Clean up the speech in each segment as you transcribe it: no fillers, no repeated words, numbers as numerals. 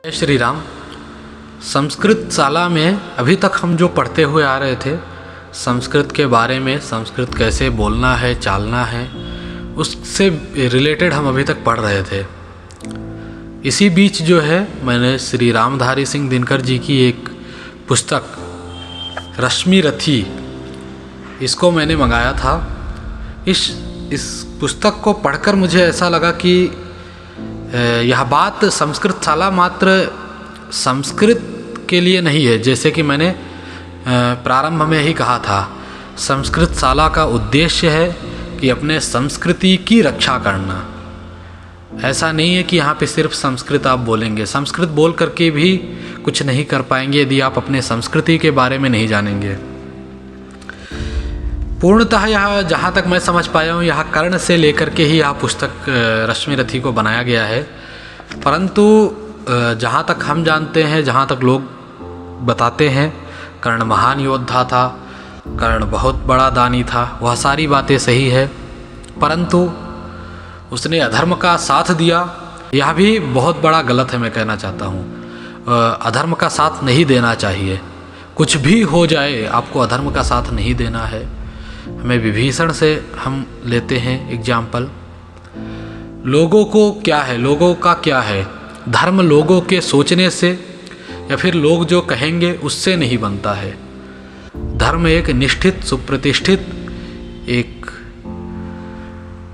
जय श्री राम। संस्कृत शाला में अभी तक हम जो पढ़ते हुए आ रहे थे, संस्कृत के बारे में, संस्कृत कैसे बोलना है, चालना है, उससे रिलेटेड हम अभी तक पढ़ रहे थे। इसी बीच जो है मैंने श्री रामधारी सिंह दिनकर जी की एक पुस्तक रश्मि रथी, इसको मैंने मंगाया था। इस पुस्तक को पढ़कर मुझे ऐसा लगा कि यह बात संस्कृत शाला मात्र संस्कृत के लिए नहीं है। जैसे कि मैंने प्रारंभ में ही कहा था, संस्कृत शाला का उद्देश्य है कि अपने संस्कृति की रक्षा करना। ऐसा नहीं है कि यहाँ पे सिर्फ संस्कृत आप बोलेंगे, संस्कृत बोल करके भी कुछ नहीं कर पाएंगे यदि आप अपने संस्कृति के बारे में नहीं जानेंगे। पूर्णतः यह जहाँ तक मैं समझ पाया हूँ, यह कर्ण से लेकर के ही यह पुस्तक रश्मि रथी को बनाया गया है। परंतु जहाँ तक हम जानते हैं, जहाँ तक लोग बताते हैं, कर्ण महान योद्धा था, कर्ण बहुत बड़ा दानी था, वह सारी बातें सही है। परंतु उसने अधर्म का साथ दिया, यह भी बहुत बड़ा गलत है। मैं कहना चाहता हूँ अधर्म का साथ नहीं देना चाहिए। कुछ भी हो जाए, आपको अधर्म का साथ नहीं देना है। हमें विभीषण से हम लेते हैं एग्जाम्पल। लोगों को क्या है, लोगों का क्या है, धर्म लोगों के सोचने से या फिर लोग जो कहेंगे उससे नहीं बनता है। धर्म एक निष्ठित, सुप्रतिष्ठित, एक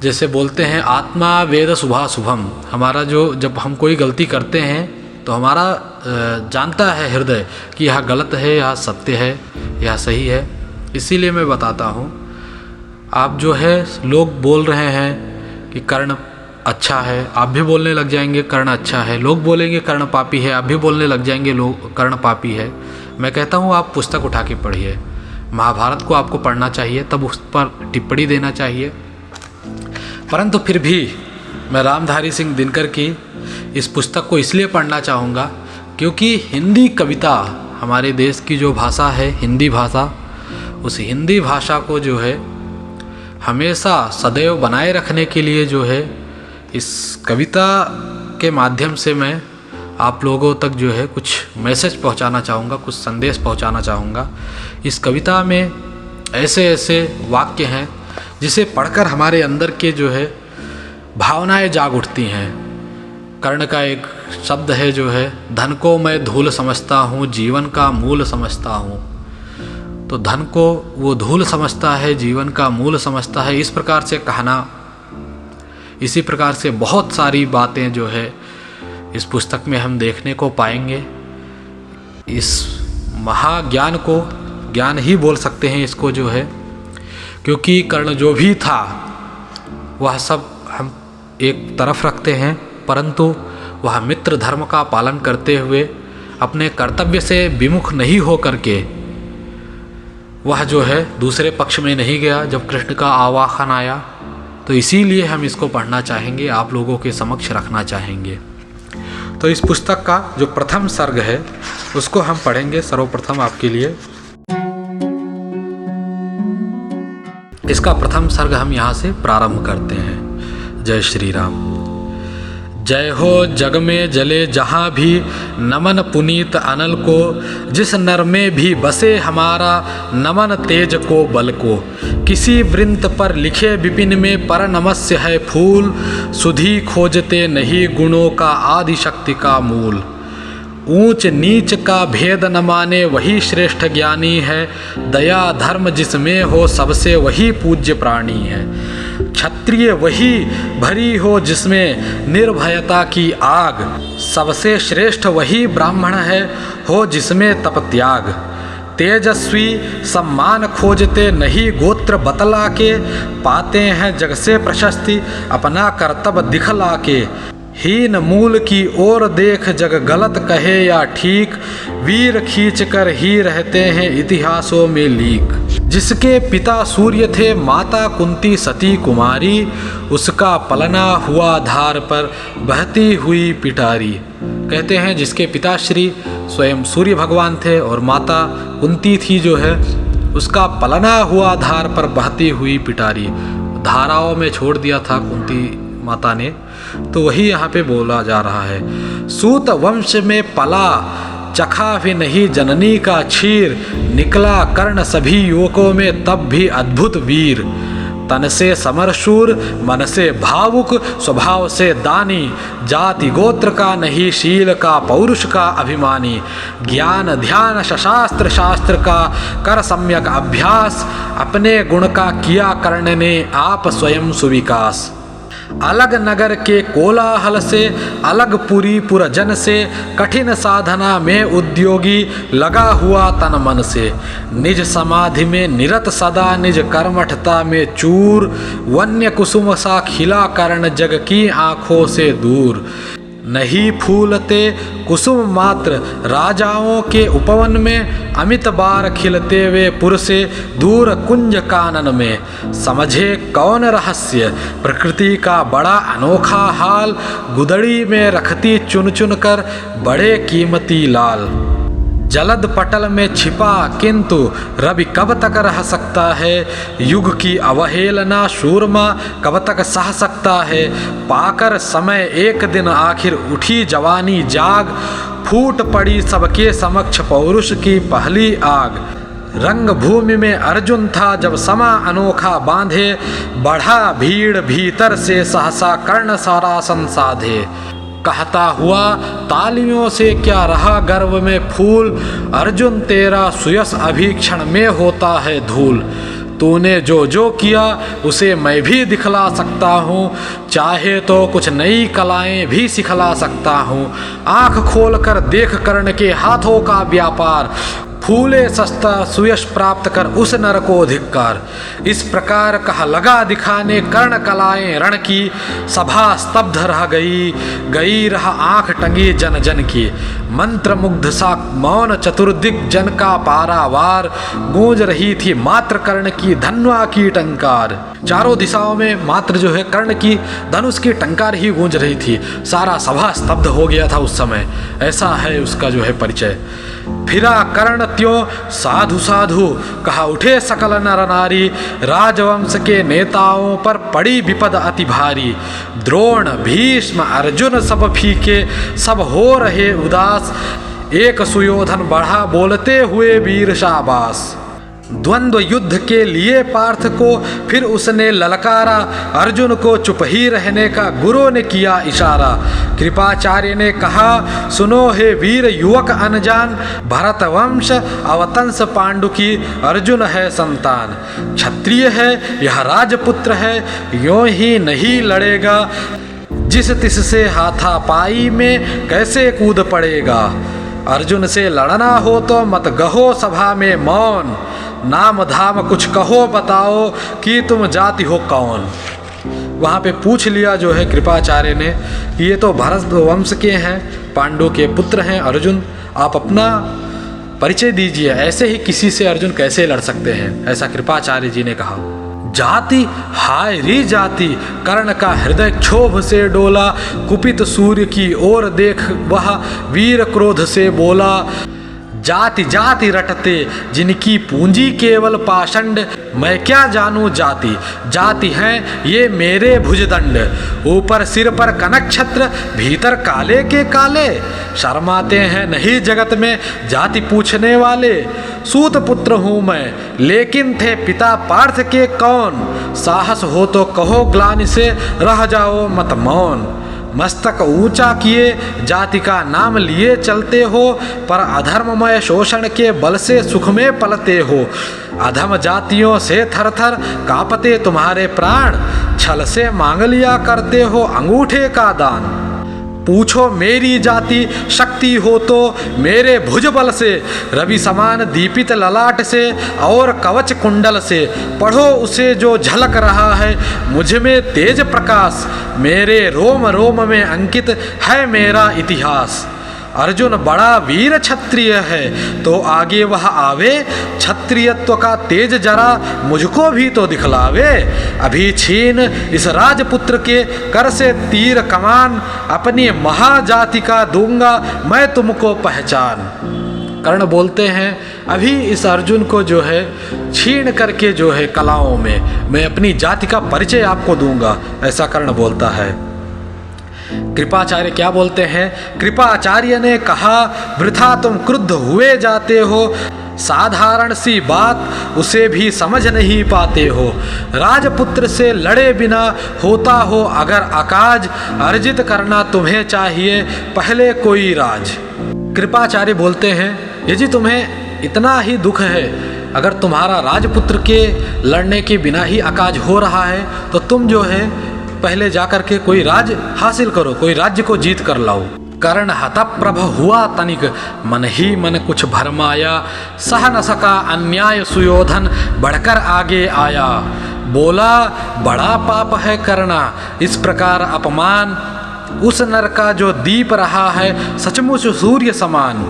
जैसे बोलते हैं आत्मा वेद शुभाशुभम। हमारा जो जब हम कोई गलती करते हैं तो हमारा जानता है हृदय कि यह गलत है, यह सत्य है, यह सही है। इसीलिए मैं बताता हूँ, आप जो है लोग बोल रहे हैं कि कर्ण अच्छा है, आप भी बोलने लग जाएंगे कर्ण अच्छा है। लोग बोलेंगे कर्ण पापी है, आप भी बोलने लग जाएंगे लोग कर्ण पापी है। मैं कहता हूँ आप पुस्तक उठा के पढ़िए। महाभारत को आपको पढ़ना चाहिए, तब उस पर टिप्पणी देना चाहिए। परंतु फिर भी मैं रामधारी सिंह दिनकर की इस पुस्तक को इसलिए पढ़ना चाहूँगा क्योंकि हिंदी कविता, हमारे देश की जो भाषा है हिंदी भाषा, उस हिंदी भाषा को जो है हमेशा सदैव बनाए रखने के लिए जो है इस कविता के माध्यम से मैं आप लोगों तक जो है कुछ मैसेज पहुंचाना चाहूँगा, कुछ संदेश पहुंचाना चाहूँगा। इस कविता में ऐसे ऐसे वाक्य हैं जिसे पढ़कर हमारे अंदर के जो है भावनाएं जाग उठती हैं। कर्ण का एक शब्द है जो है, धन को मैं धूल समझता हूँ, जीवन का मूल समझता हूँ। तो धन को वो धूल समझता है, जीवन का मूल समझता है। इस प्रकार से कहना, इसी प्रकार से बहुत सारी बातें जो है इस पुस्तक में हम देखने को पाएंगे। इस महाज्ञान को ज्ञान ही बोल सकते हैं इसको जो है, क्योंकि कर्ण जो भी था वह सब हम एक तरफ रखते हैं, परंतु वह मित्र धर्म का पालन करते हुए अपने कर्तव्य से विमुख नहीं हो करके वह जो है दूसरे पक्ष में नहीं गया जब कृष्ण का आवाहन आया। तो इसीलिए हम इसको पढ़ना चाहेंगे, आप लोगों के समक्ष रखना चाहेंगे। तो इस पुस्तक का जो प्रथम सर्ग है उसको हम पढ़ेंगे सर्वप्रथम आपके लिए। इसका प्रथम सर्ग हम यहाँ से प्रारंभ करते हैं। जय श्री राम। जय हो जग में जले जहाँ भी, नमन पुनीत अनल को, जिस नर में भी बसे हमारा, नमन तेज को बल को। किसी वृंत पर लिखे विपिन में, पर नमस्य है फूल, सुधि खोजते नहीं गुणों का, आदि शक्ति का मूल। ऊंच नीच का भेद न माने वही श्रेष्ठ ज्ञानी है, दया धर्म जिसमें हो सबसे वही पूज्य प्राणी है। क्षत्रिय वही भरी हो जिसमें निर्भयता की आग, सबसे श्रेष्ठ वही ब्राह्मण है हो जिसमें तप त्याग। तेजस्वी सम्मान खोजते नहीं गोत्र बतला के, पाते हैं जग से प्रशस्ति अपना कर्तव्य दिखला के। हीन मूल की ओर देख जग गलत कहे या ठीक, वीर खींच कर ही रहते हैं इतिहासों में लीक। जिसके पिता सूर्य थे माता कुंती सती कुमारी, उसका पलना हुआ धार पर बहती हुई पिटारी। कहते हैं जिसके पिताश्री स्वयं सूर्य भगवान थे और माता कुंती थी जो है, उसका पलना हुआ धार पर बहती हुई पिटारी। धाराओं में छोड़ दिया था कुंती माता ने, तो वही यहाँ पे बोला जा रहा है। सूत वंश में पला, चखा भी नहीं जननी का क्षीर, निकला कर्ण सभी युवकों में तब भी अद्भुत वीर। तन से समरशूर, मन से भावुक, स्वभाव से दानी, जाति गोत्र का नहीं शील का पौरुष का अभिमानी, ज्ञान ध्यान शशास्त्र शास्त्र का कर सम्यक अभ्यास, अपने गुण का किया कर्ण ने आप स्वयं सुविकास। अलग नगर के कोलाहल से, अलग पुरी पुरजन से, कठिन साधना में उद्योगी लगा हुआ तन मन से, निज समाधि में निरत सदा निज कर्मठता में चूर, वन्य कुसुम सा खिला कर्ण जग की आँखों से दूर। नहीं फूलते कुसुम मात्र राजाओं के उपवन में, अमित बार खिलते वे पुर से दूर कुंज कानन में। समझे कौन रहस्य प्रकृति का बड़ा अनोखा हाल, गुदड़ी में रखती चुन चुन कर बड़े कीमती लाल। जलद पटल में छिपा किंतु रवि कब तक रह सकता है, युग की अवहेलना शूरमा कब तक सह सकता है। पाकर समय एक दिन आखिर उठी जवानी जाग, फूट पड़ी सबके समक्ष पौरुष की पहली आग। रंग भूमि में अर्जुन था जब समा अनोखा बांधे, बढ़ा भीड़ भीतर से सहसा कर्ण सारासन साधे। कहता हुआ तालियों से क्या रहा गर्व में फूल, अर्जुन तेरा सुयस अभी क्षण में होता है धूल। तूने जो जो किया उसे मैं भी दिखला सकता हूँ, चाहे तो कुछ नई कलाएं भी सिखला सकता हूँ। आँख खोल कर देख कर्ण के हाथों का व्यापार, फूले सस्ता सुयश प्राप्त कर उस नर को धिक्कार। इस प्रकार कहा लगा दिखाने कर्ण कलाएं रण की, सभा स्तब्ध रह गई रहा आंख टंगी जन जन की। मंत्र मुग्ध सा मौन चतुर्दिक जन का पारावार, गूंज रही थी मात्र कर्ण की धन्वा की टंकार। चारों दिशाओं में मात्र जो है कर्ण की धनुष की टंकार ही गूंज रही थी। सारा सभा स्तब्ध हो गया था उस समय। ऐसा है उसका जो है परिचय। फिरा कर्ण त्यों साधु साधु, कहा उठे सकल नर नारी, राजवंश के नेताओं पर पड़ी विपद अति भारी। द्रोण भीष्म अर्जुन सब फीके, सब हो रहे उदास, एक सुयोधन बढ़ा बोलते हुए वीर शाबाश। द्वंद्व युद्ध के लिए पार्थ को फिर उसने ललकारा, अर्जुन को चुप ही रहने का गुरु ने किया इशारा। कृपाचार्य ने कहा सुनो हे वीर युवक अनजान, भरत वंश अवतंस पांडु की अर्जुन है संतान। क्षत्रिय है यह राजपुत्र है, यों ही नहीं लड़ेगा, जिस तिस से हाथापाई में कैसे कूद पड़ेगा। अर्जुन से लड़ना हो तो मत गहो सभा में मौन, नाम धाम कुछ कहो बताओ कि तुम जाति हो कौन। वहाँ पे पूछ लिया जो है कृपाचार्य ने कि ये तो भरत वंश के हैं, पांडु के पुत्र हैं अर्जुन, आप अपना परिचय दीजिए, ऐसे ही किसी से अर्जुन कैसे लड़ सकते हैं, ऐसा कृपाचार्य जी ने कहा। जाति हाय री जाति, कर्ण का हृदय क्षोभ से डोला, कुपित सूर्य की ओर देख वह वीर क्रोध से बोला। जाति जाति रटते जिनकी पूंजी केवल पाषंड, मैं क्या जानूं जाति, जाति हैं ये मेरे भुजदंड। ऊपर सिर पर कनक छत्र, भीतर काले के काले, शर्माते हैं नहीं जगत में जाति पूछने वाले। सूत पुत्र हूँ मैं लेकिन थे पिता पार्थ के कौन, साहस हो तो कहो ग्लानि से रह जाओ मत मौन। मस्तक ऊंचा किए जाति का नाम लिए चलते हो, पर अधर्ममय शोषण के बल से सुख में पलते हो। अधम जातियों से थर थर कांपते तुम्हारे प्राण, छल से मांग लिया करते हो अंगूठे का दान। पूछो मेरी जाति शक्ति हो तो मेरे भुज बल से, रवि समान दीपित ललाट से और कवच कुंडल से। पढ़ो उसे जो झलक रहा है मुझ में तेज प्रकाश, मेरे रोम रोम में अंकित है मेरा इतिहास। अर्जुन बड़ा वीर क्षत्रिय है तो आगे वह आवे, क्षत्रियत्व का तेज जरा मुझको भी तो दिखलावे। अभी छीन इस राजपुत्र के कर से तीर कमान, अपनी महाजाति का दूंगा मैं तुमको पहचान। कर्ण बोलते हैं, अभी इस अर्जुन को जो है छीन करके जो है कलाओं में मैं अपनी जाति का परिचय आपको दूंगा, ऐसा कर्ण बोलता है। कृपाचार्य क्या बोलते हैं? कृपाचार्य ने कहा, वृथा तुम क्रुद्ध हुए जाते हो, साधारण सी बात उसे भी समझ नहीं पाते हो। राजपुत्र से लड़े बिना होता हो अगर अकाज, अर्जित करना तुम्हें चाहिए पहले कोई राज। कृपाचार्य बोलते हैं, यदि तुम्हें इतना ही दुख है, अगर तुम्हारा राजपुत्र के लड़ने के बिना ही अकाज हो रहा है तो तुम जो है पहले जाकर के कोई राज हासिल करो, कोई राज्य को जीत कर लाओ। कर्ण हतप्रभ हुआ तनिक, मन ही मन कुछ भरमाया, सह न सका अन्याय सुयोधन बढ़कर आगे आया। बोला, बड़ा पाप है करना इस प्रकार अपमान, उस नर का जो दीप रहा है सचमुच सूर्य समान।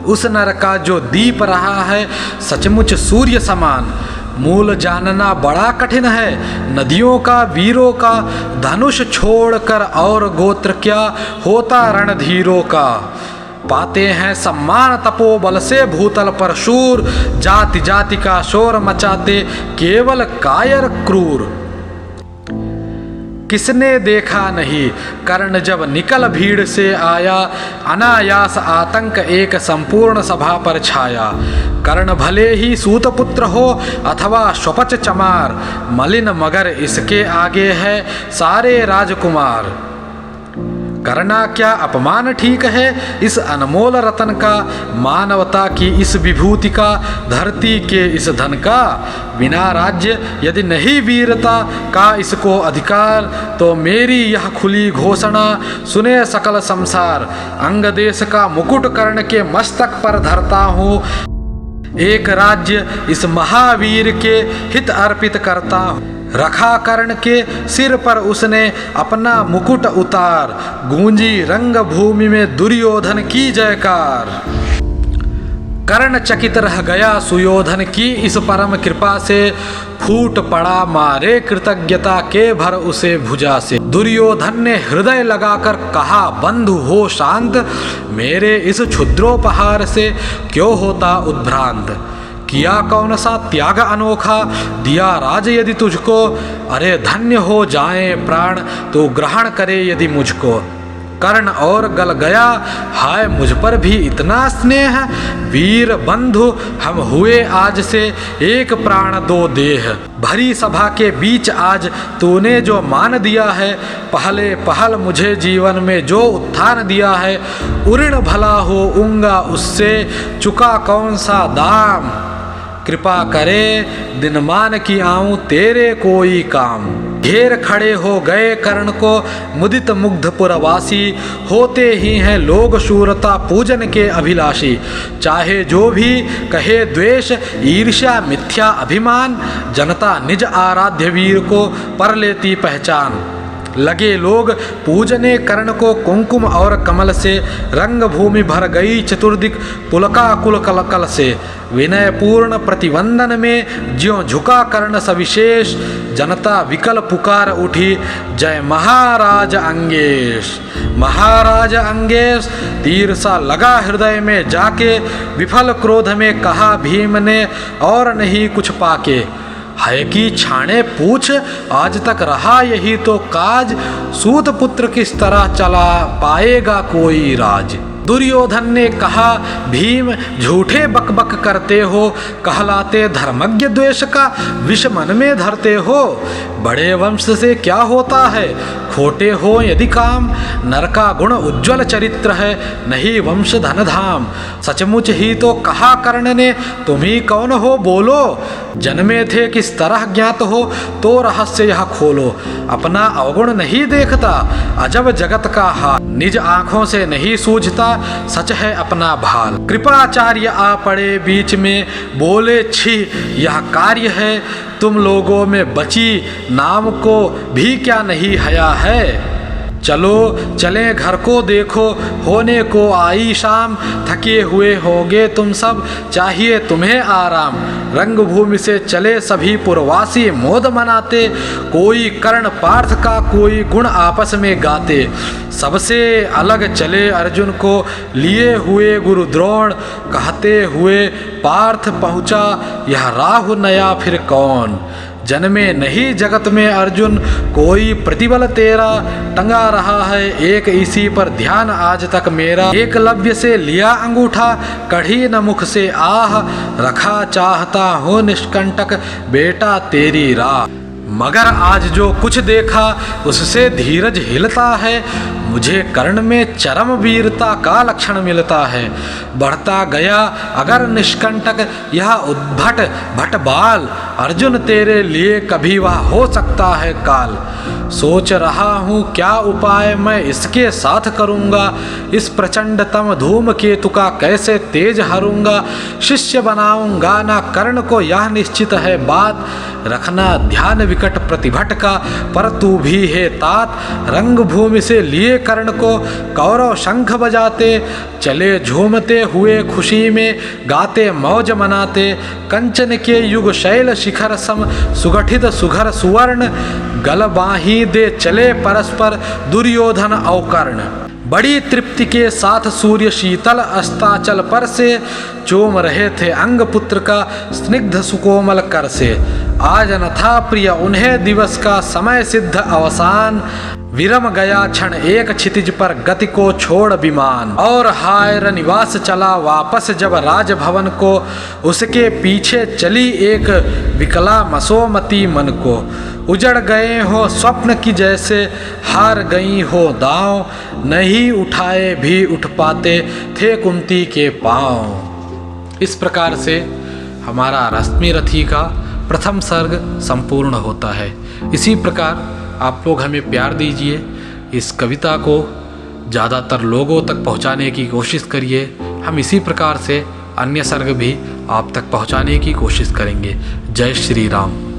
उस नर का जो दीप रहा है सचमुच सूर्य समान। मूल जानना बड़ा कठिन है नदियों का वीरों का, धनुष छोड़कर और गोत्र क्या होता रणधीरों का। पाते हैं सम्मान तपोबल से भूतल पर शूर, जाति जाति का शोर मचाते केवल कायर क्रूर। किसने देखा नहीं कर्ण जब निकल भीड़ से आया, अनायास आतंक एक संपूर्ण सभा पर छाया। कर्ण भले ही सूतपुत्र हो अथवा स्वपच चमार, मलिन मगर इसके आगे है सारे राजकुमार। करना क्या अपमान ठीक है इस अनमोल रतन का, मानवता की इस विभूति का, धरती के इस धन का। बिना राज्य यदि नहीं वीरता का इसको अधिकार, तो मेरी यह खुली घोषणा सुने सकल संसार। अंग देश का मुकुट कर्ण के मस्तक पर धरता हूँ, एक राज्य इस महावीर के हित अर्पित करता हूँ। रखा कर्ण के सिर पर उसने अपना मुकुट उतार, गूंजी रंग भूमि में दुर्योधन की जयकार। कर्ण चकित रह गया सुयोधन की इस परम कृपा से, फूट पड़ा मारे कृतज्ञता के भर उसे भुजा से। दुर्योधन ने हृदय लगाकर कहा, बंधु हो शांत, मेरे इस क्षुद्रोपहार से क्यों होता उद्भ्रांत। किया कौन सा त्याग अनोखा, दिया राज यदि तुझको, अरे धन्य हो जाए प्राण तो ग्रहण करे यदि मुझको। कर्ण और गल गया, हाय मुझ पर भी इतना स्नेह, वीर बंधु हम हुए आज से एक प्राण दो देह। भरी सभा के बीच आज तूने जो मान दिया है, पहले पहल मुझे जीवन में जो उत्थान दिया है, उऋण भला हो उंगा उससे चुका कौन सा दाम। कृपा करे दिनमान की आऊं तेरे कोई काम। घेर खड़े हो गए कर्ण को मुदित मुग्ध पुरवासी, होते ही हैं लोग शूरता पूजन के अभिलाषी। चाहे जो भी कहे द्वेष ईर्ष्या मिथ्या अभिमान, जनता निज आराध्य वीर को पर लेती पहचान। लगे लोग पूजने कर्ण को कुंकुम और कमल से, रंग भूमि भर गई चतुर्दिक पुलकाकुल कलकल से। विनय पूर्ण प्रतिवंदन में ज्यों झुका कर्ण सविशेष, जनता विकल पुकार उठी जय महाराज अंगेश। महाराज अंगेश तीर सा लगा हृदय में जाके, विफल क्रोध में कहा भीम ने और नहीं कुछ पाके। है कि छाणे पूछ आज तक रहा यही तो काज, सूत पुत्र किस तरह चला पाएगा कोई राज। दुर्योधन ने कहा, भीम झूठे बकबक करते हो, कहलाते धर्मज्ञ द्वेष का विष मन में धरते हो। बड़े वंश से क्या होता है खोटे हो यदि काम, नर का गुण उज्ज्वल चरित्र है नहीं वंश धन धाम। सचमुच ही तो कहा कर्ण ने, तुम ही कौन हो बोलो, जन्मे थे किस तरह ज्ञात हो तो रहस्य यह खोलो। अपना अवगुण नहीं देखता अजब जगत का हाल, निज आंखों से नहीं सूझता सच है अपना भाल। कृपाचार्य आ पड़े बीच में बोले, छी यह कार्य है, तुम लोगों में बची नाम को भी क्या नहीं हया है। चलो चलें घर को देखो, होने को आई शाम, थके हुए होगे तुम सब, चाहिए तुम्हें आराम। रंगभूमि से चले सभी पुरवासी मोद मनाते, कोई कर्ण पार्थ का कोई गुण आपस में गाते। सबसे अलग चले अर्जुन को लिए हुए गुरु द्रोण, कहते हुए पार्थ पहुँचा यह राहु नया फिर कौन। जन्मे नहीं जगत में अर्जुन, कोई प्रतिबल तेरा, टंगा रहा है एक इसी पर ध्यान आज तक मेरा। एकलव्य से लिया अंगूठा, कढ़ी न मुख से आह, रखा चाहता हो निष्कंटक बेटा तेरी राह। मगर आज जो कुछ देखा उससे धीरज हिलता है, मुझे कर्ण में चरम वीरता का लक्षण मिलता है। बढ़ता गया अगर निष्कंटक यह उद्भट भटबाल, अर्जुन तेरे लिए कभी वह हो सकता है काल। सोच रहा हूँ क्या उपाय मैं इसके साथ करूँगा, इस प्रचंडतम धूमकेतु का कैसे तेज हरूंगा। शिष्य बनाऊंगा ना कर्ण को यह निश्चित है बात, रखना ध्यान विकट प्रतिभट का पर तू भी है तात। रंगभूमि से लिए कर्ण को कौरव शंख बजाते, चले झूमते हुए खुशी में गाते मौज मनाते। कंचन के युग शैल शिखर सम सुगठित सुघर सुवर्ण, गल बाही दे चले परस्पर दुर्योधन और कर्ण। बड़ी तृप्ति के साथ सूर्य शीतल अस्ताचल पर से, चूम रहे थे अंग पुत्र का स्निग्ध सुकोमल कर से। आज न था प्रिय उन्हें दिवस का समय सिद्ध अवसान, विरम गया क्षण एक क्षितिज पर गति को छोड़ विमान। और हायर निवास चला वापस जब राजभवन को, उसके पीछे चली एक विकला मसोमती मन को। उजड़ गए हो स्वप्न की जैसे, हार गई हो दांव, नहीं उठाए भी उठ पाते थे कुंती के पांव। इस प्रकार से हमारा रश्मिरथी का प्रथम सर्ग संपूर्ण होता है। इसी प्रकार आप लोग हमें प्यार दीजिए, इस कविता को ज़्यादातर लोगों तक पहुंचाने की कोशिश करिए। हम इसी प्रकार से अन्य सर्ग भी आप तक पहुंचाने की कोशिश करेंगे। जय श्री राम।